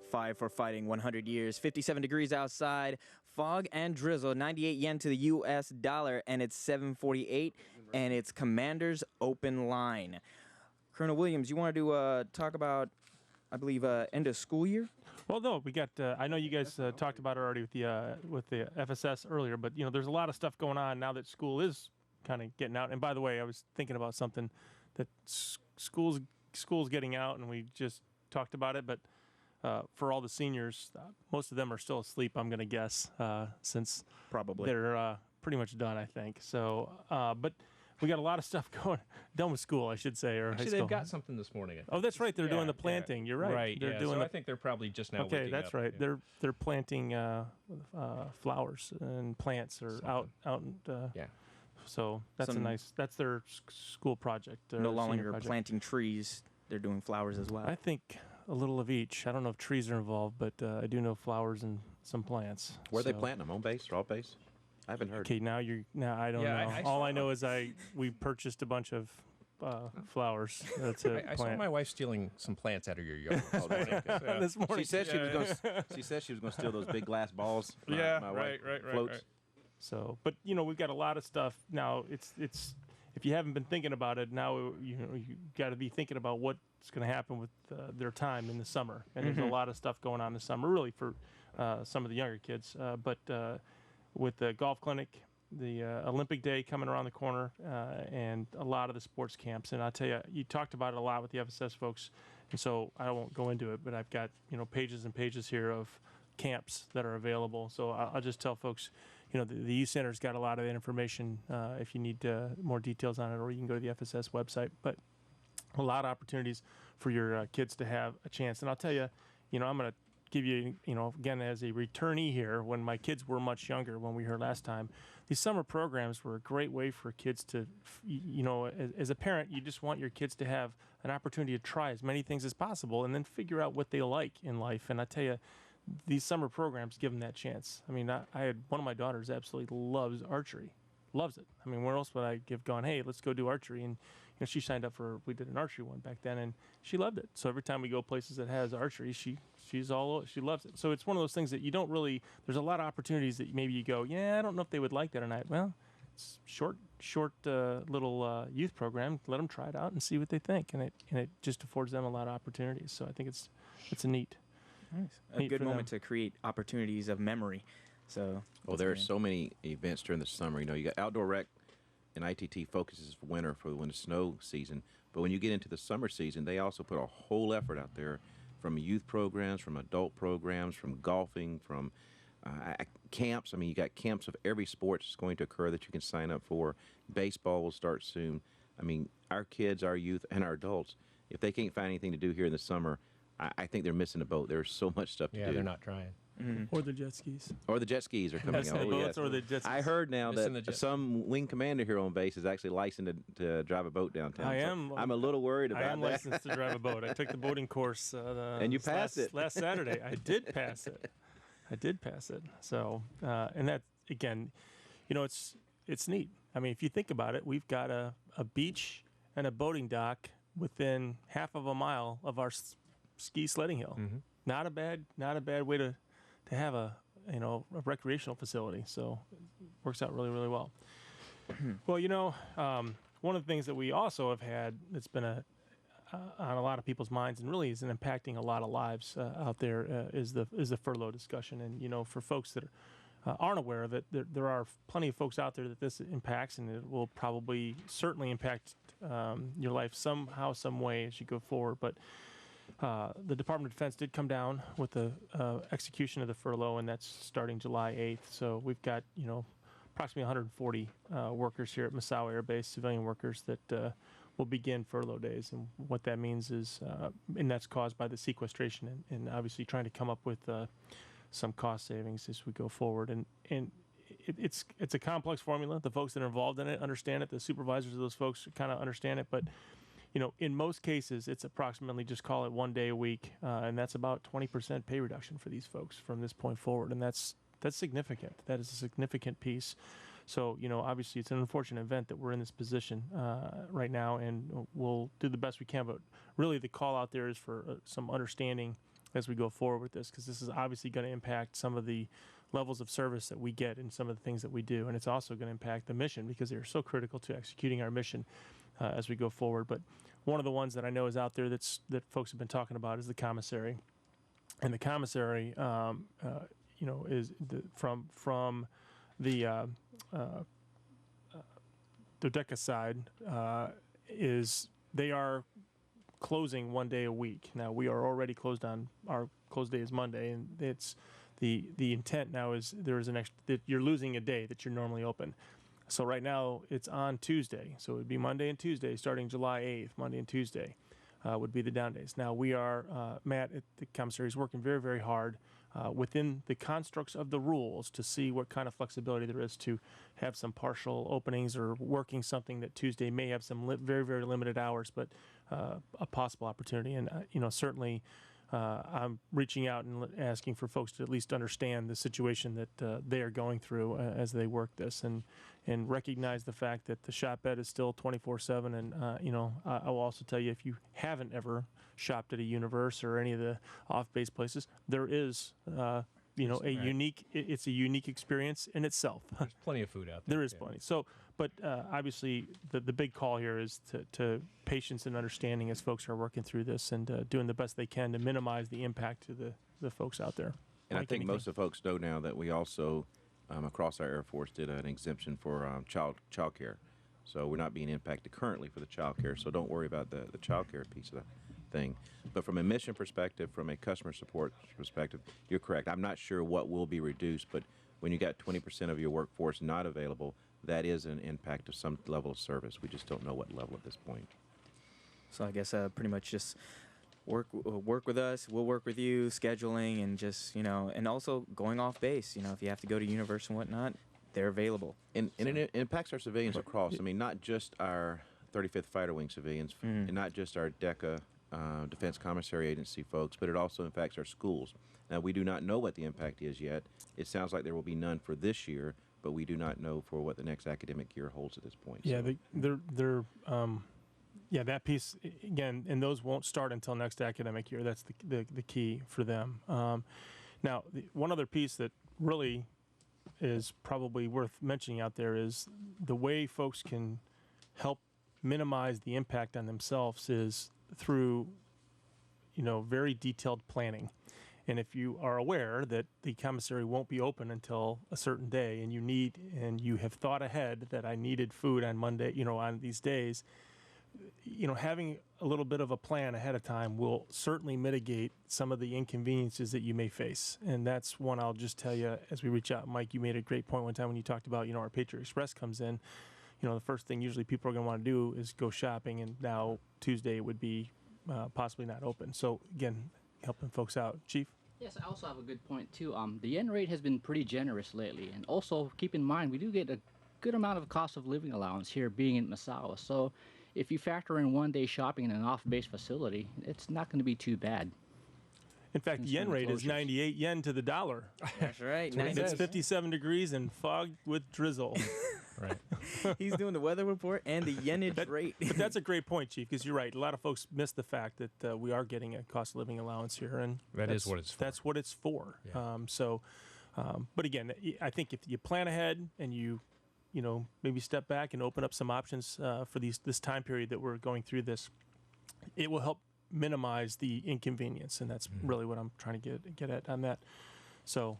5 for fighting 100 years. 57 degrees outside, fog and drizzle, 98 yen to the US dollar, and it's 7:48, and it's Commander's Open Line. Colonel Williams, you wanted to talk about, I believe, end of school year? Well, no, we got. I know you guys talked about it already with the FSS earlier, but there's a lot of stuff going on now that school is kind of getting out. And by the way, I was thinking about something that school's getting out, and we just talked about it. But for all the seniors, most of them are still asleep. I'm going to guess since Probably they're pretty much done. I think so. But we got a lot of stuff done with school, I should say, or Actually, high school. they've got something this morning. Oh, that's right. They're doing the planting. You're right. Right. They're doing so I think they're probably just now. Okay, waking that's up. right. Yeah. They're planting flowers and plants or out and Yeah. So that's that's their school project. no longer planting trees. They're doing flowers as well. I think a little of each. I don't know if trees are involved, but I do know flowers and some plants. Where are they planting them? On base, raw base? I haven't heard. Okay, now I don't know. All I know is we purchased a bunch of flowers to plant. I saw my wife stealing some plants out of your yard this morning. She said she was going. She said she was going to steal those big glass balls. My wife floats. Right. So, but we've got a lot of stuff now. It's if you haven't been thinking about it now, you got to be thinking about what's going to happen with their time in the summer. And there's a lot of stuff going on this summer, really for some of the younger kids. But with the golf clinic, the Olympic Day coming around the corner, and a lot of the sports camps. And I'll tell you, you talked about it a lot with the FSS folks, and so I won't go into it. But I've got pages and pages here of camps that are available. So I'll just tell folks, the youth center's got a lot of that information if you need more details on it, or you can go to the FSS website. But a lot of opportunities for your kids to have a chance. And I'll tell you, I'm going to give you, again, as a returnee here, when my kids were much younger, when we were here last time, these summer programs were a great way for kids to, as a parent, you just want your kids to have an opportunity to try as many things as possible and then figure out what they like in life. And I tell you, these summer programs give them that chance. I mean, I had one of my daughters absolutely loves archery. Loves it. I mean, where else would I have gone, hey, let's go do archery? And she signed up we did an archery one back then, and she loved it. So every time we go places that has archery, she loves it. So it's one of those things that you don't really, there's a lot of opportunities that maybe you go, I don't know if they would like that or not. Well, it's short little youth program. Let them try it out and see what they think, and it just affords them a lot of opportunities. So I think it's a neat. Nice. A good moment to create opportunities of memory. So, there are so many events during the summer. You got outdoor rec, and ITT focuses for winter for when the snow season. But when you get into the summer season, they also put a whole effort out there, from youth programs, from adult programs, from golfing, from camps. I mean, you got camps of every sport that's going to occur that you can sign up for. Baseball will start soon. I mean, our kids, our youth, and our adults, if they can't find anything to do here in the summer, I think they're missing a boat. There's so much stuff to do. Yeah, they're not trying. Mm-hmm. Or the jet skis. Or the jet skis are coming out. Or the jet skis. I heard now that some wing commander here on base is actually licensed to drive a boat downtown. I'm a little worried about that. I am licensed to drive a boat. I took the boating course. And you passed it. Last Saturday. I did pass it. So, and that, again, it's neat. I mean, if you think about it, we've got a beach and a boating dock within half of a mile of our ski sledding hill. Mm-hmm. Not a bad way to have a recreational facility. So it works out really, really well. Well, one of the things that we also have had that's been on a lot of people's minds and really is impacting a lot of lives out there is the furlough discussion. And for folks that aren't aware of it, there are plenty of folks out there that this impacts, and it will probably certainly impact your life somehow, some way as you go forward. But the Department of Defense did come down with the execution of the furlough, and that's starting July 8th. So we've got, approximately 140 workers here at Misawa Air Base, civilian workers that will begin furlough days. And what that means is, and that's caused by the sequestration and obviously trying to come up with some cost savings as we go forward. And it's a complex formula. The folks that are involved in it understand it. The supervisors of those folks kind of understand it, but in most cases, it's approximately, just call it 1 day a week, and that's about 20% pay reduction for these folks from this point forward, and that's significant. That is a significant piece. So, obviously, it's an unfortunate event that we're in this position right now, and we'll do the best we can. But really, the call out there is for some understanding as we go forward with this, because this is obviously going to impact some of the levels of service that we get and some of the things that we do, and it's also going to impact the mission because they're so critical to executing our mission as we go forward. But one of the ones that I know is out there that folks have been talking about is the commissary, and the commissary, is from the Dodeca side is they are closing 1 day a week. Now we are already closed on our close day is Monday, and it's the intent now is there is that you're losing a day that you're normally open. So right now it's on Tuesday, so it would be Monday and Tuesday starting July 8th. Monday and Tuesday would be the down days. Now we are Matt at the commissary is working very, very hard within the constructs of the rules to see what kind of flexibility there is to have some partial openings or working something that Tuesday may have some very, very limited hours, but a possible opportunity. And, certainly I'm reaching out and asking for folks to at least understand the situation that they are going through as they work this and recognize the fact that the shop ed is still 24/7. And, I will also tell you, if you haven't ever shopped at a Universe or any of the off-base places, there is, it's a unique experience in itself. There's plenty of food out there. There is plenty. So, but obviously the big call here is to patience and understanding as folks are working through this and doing the best they can to minimize the impact to the folks out there. And Mike, I think anything? most of the folks know now that we also, across our Air Force, did an exemption for child care. So we're not being impacted currently for the child care. So don't worry about the child care piece of the thing. But from a mission perspective, from a customer support perspective, you're correct. I'm not sure what will be reduced, but when you got 20% of your workforce not available, that is an impact of some level of service. We just don't know what level at this point. So I guess pretty much just work with us. We'll work with you, scheduling, and just and also going off base. If you have to go to Universe and whatnot, they're available. And it impacts our civilians across. I mean, not just our 35th Fighter Wing civilians, and not just our DECA Defense Commissary Agency folks, but it also impacts our schools. Now, we do not know what the impact is yet. It sounds like there will be none for this year, but we do not know for what the next academic year holds at this point. Yeah, So. that piece again, and those won't start until next academic year. That's the key for them. Now, one other piece that really is probably worth mentioning out there is the way folks can help minimize the impact on themselves is through very detailed planning. And if you are aware that the commissary won't be open until a certain day, and you have thought ahead that I needed food on Monday, on these days, having a little bit of a plan ahead of time will certainly mitigate some of the inconveniences that you may face. And that's one I'll just tell you as we reach out. Mike, you made a great point one time when you talked about, our Patriot Express comes in. The first thing usually people are going to want to do is go shopping, and now Tuesday would be possibly not open. So again, helping folks out. Chief? Yes, I also have a good point too. The yen rate has been pretty generous lately, and also keep in mind we do get a good amount of cost of living allowance here being in Misawa. So if you factor in 1 day shopping in an off-base facility, it's not going to be too bad. In fact, the yen rate is 98 yen to the dollar. That's right. And it's 57 degrees and fog with drizzle. Right. He's doing the weather report and the yenage rate. But that's a great point, Chief, because you're right. A lot of folks miss the fact that we are getting a cost of living allowance here, and That is what it's for. That's what it's for. Yeah. But again, I think if you plan ahead and you maybe step back and open up some options for this time period that we're going through this, it will help minimize the inconvenience, and that's really what I'm trying to get at on that. So,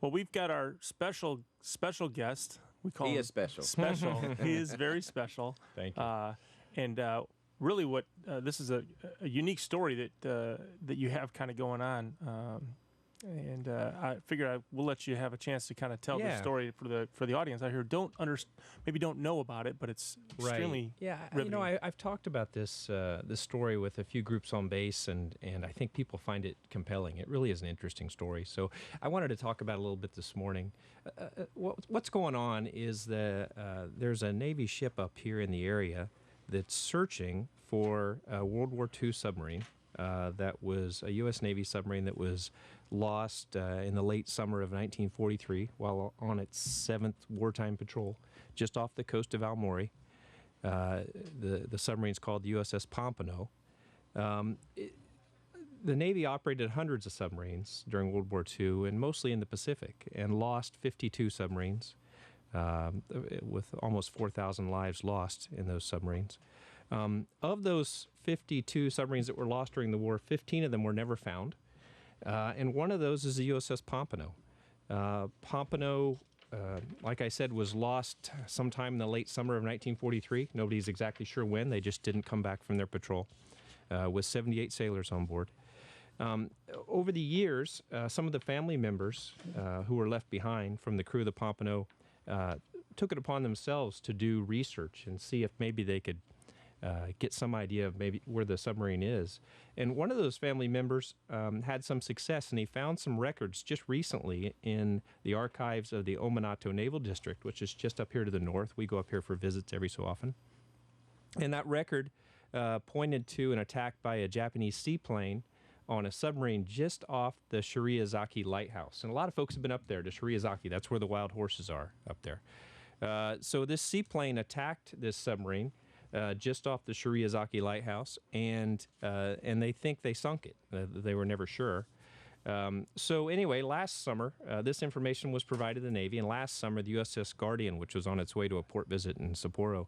we've got our special guest. We call He him is special. Special. He is very special. Thank you. And really, what this is a unique story that you have kind of going on. And I figure we'll let you have a chance to kind of tell the Yeah. story for the audience out here. Maybe don't know about it, but it's extremely Yeah, riveting. I've talked about this story with a few groups on base, and I think people find it compelling. It really is an interesting story. So I wanted to talk about it a little bit this morning. What's going on is there's a Navy ship up here in the area that's searching for a World War II submarine that was a U.S. Navy submarine that was lost in the late summer of 1943 while on its 7th wartime patrol just off the coast of Aomori. The submarine's called the USS Pompano. The Navy operated hundreds of submarines during World War II, and mostly in the Pacific, and lost 52 submarines, with almost 4,000 lives lost in those submarines. Of those 52 submarines that were lost during the war, 15 of them were never found, and one of those is the USS Pompano. Pompano, like I said, was lost sometime in the late summer of 1943. Nobody's exactly sure when. They just didn't come back from their patrol, with 78 sailors on board. Over the years, some of the family members who were left behind from the crew of the Pompano took it upon themselves to do research and see if maybe they could get some idea of maybe where the submarine is. And one of those family members had some success, and he found some records just recently in the archives of the Ominato Naval District, which is just up here to the north. We go up here for visits every so often. And that record pointed to an attack by a Japanese seaplane on a submarine just off the Shiriazaki Lighthouse. And a lot of folks have been up there to Shiriazaki. That's where the wild horses are, up there. So this seaplane attacked this submarine just off the Shiriazaki Lighthouse, and they think they sunk it. They were never sure. So anyway, last summer, this information was provided to the Navy, and last summer the USS Guardian, which was on its way to a port visit in Sapporo,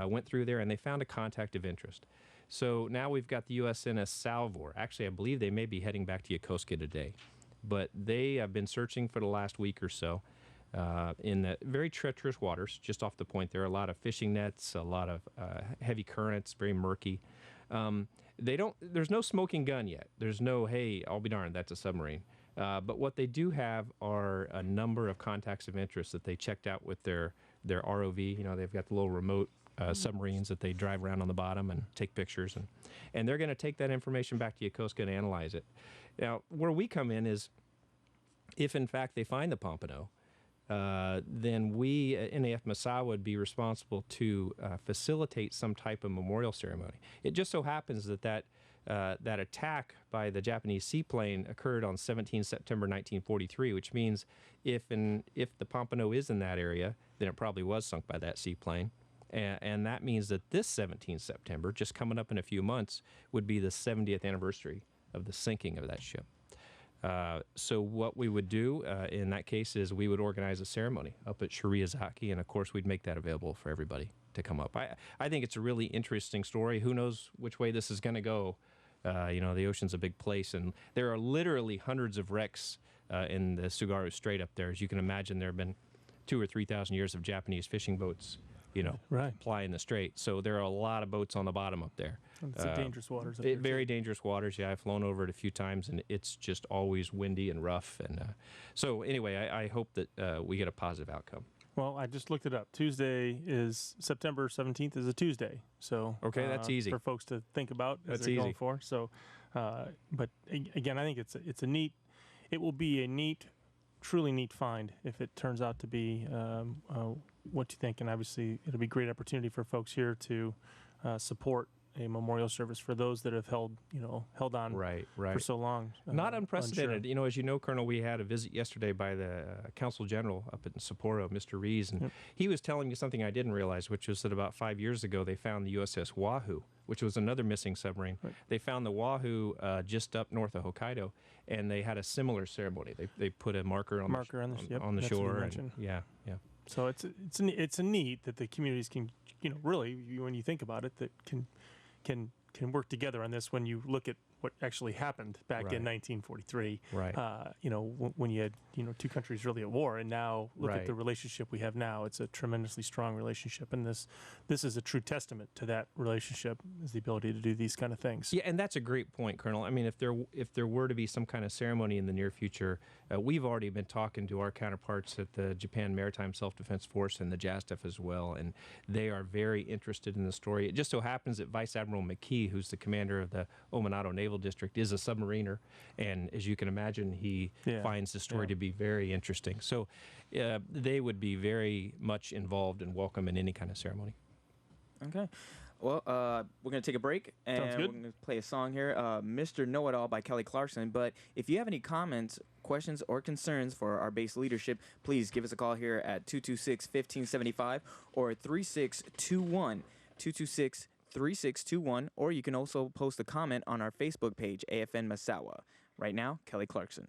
went through there, and they found a contact of interest. So now we've got the USNS Salvor. Actually, I believe they may be heading back to Yokosuka today, but they have been searching for the last week or so in the very treacherous waters just off the point there. A lot of fishing nets, a lot of heavy currents, very murky. There's no smoking gun yet. There's no, hey, I'll be darned, that's a submarine. But what they do have are a number of contacts of interest that they checked out with their ROV. You know, they've got the little remote submarines that they drive around on the bottom and take pictures. And they're going to take that information back to Yokosuka and analyze it. Now, where we come in is if, in fact, they find the Pompano, then we, NAF Misawa, would be responsible to facilitate some type of memorial ceremony. It just so happens that attack by the Japanese seaplane occurred on 17 September 1943, which means if the Pompano is in that area, then it probably was sunk by that seaplane. And that means that this 17 September, just coming up in a few months, would be the 70th anniversary of the sinking of that ship. So what we would do in that case is we would organize a ceremony up at Shiriazaki, and of course we'd make that available for everybody to come up. I think it's a really interesting story. Who knows which way this is going to go? You know, the ocean's a big place, and there are literally hundreds of wrecks in the Tsugaru Strait up there. As you can imagine, there have been 2,000 or 3,000 years of Japanese fishing boats, you know, plying the strait. So there are a lot of boats on the bottom up there. It's dangerous waters up there. Very dangerous waters. Yeah, I've flown over it a few times, and it's just always windy and rough. And so anyway, I hope that we get a positive outcome. Well, I just looked it up. Tuesday is September 17th is a Tuesday. So okay, that's easy for folks to think about as they're going for. So, but again, I think it will be a truly neat find if it turns out to be what you think. And obviously, it'll be a great opportunity for folks here to support a memorial service for those that have held on for so long. Not unprecedented. Unsure. You know, as you know, Colonel, we had a visit yesterday by the Consul General up in Sapporo, Mr. Rees, and he was telling me something I didn't realize, which was that about 5 years ago they found the USS Wahoo, which was another missing submarine. Right. They found the Wahoo just up north of Hokkaido, and they had a similar ceremony. They put a marker on the shore. And, yeah. So it's a need that the communities can, really, when you think about it, that can work together on this. When you look at what actually happened back in 1943, when you had two countries really at war, and now look at the relationship we have now. It's a tremendously strong relationship, and this is a true testament to that relationship, is the ability to do these kind of things. Yeah, and that's a great point, Colonel. I mean, if there were to be some kind of ceremony in the near future, we've already been talking to our counterparts at the Japan Maritime Self-Defense Force and the JASDF as well, and they are very interested in the story. It just so happens that Vice Admiral McKee, who's the commander of the Ominato Naval District, is a submariner, and as you can imagine, he finds the story to be very interesting. So they would be very much involved and welcome in any kind of ceremony. Okay. Well, we're going to take a break, and we're going to play a song here, Mr. Know-It-All by Kelly Clarkson. But if you have any comments, questions, or concerns for our base leadership, please give us a call here at 226-1575 or 3621-226-1575. 3621, or you can also post a comment on our Facebook page, AFN Masawa. Right now, Kelly Clarkson.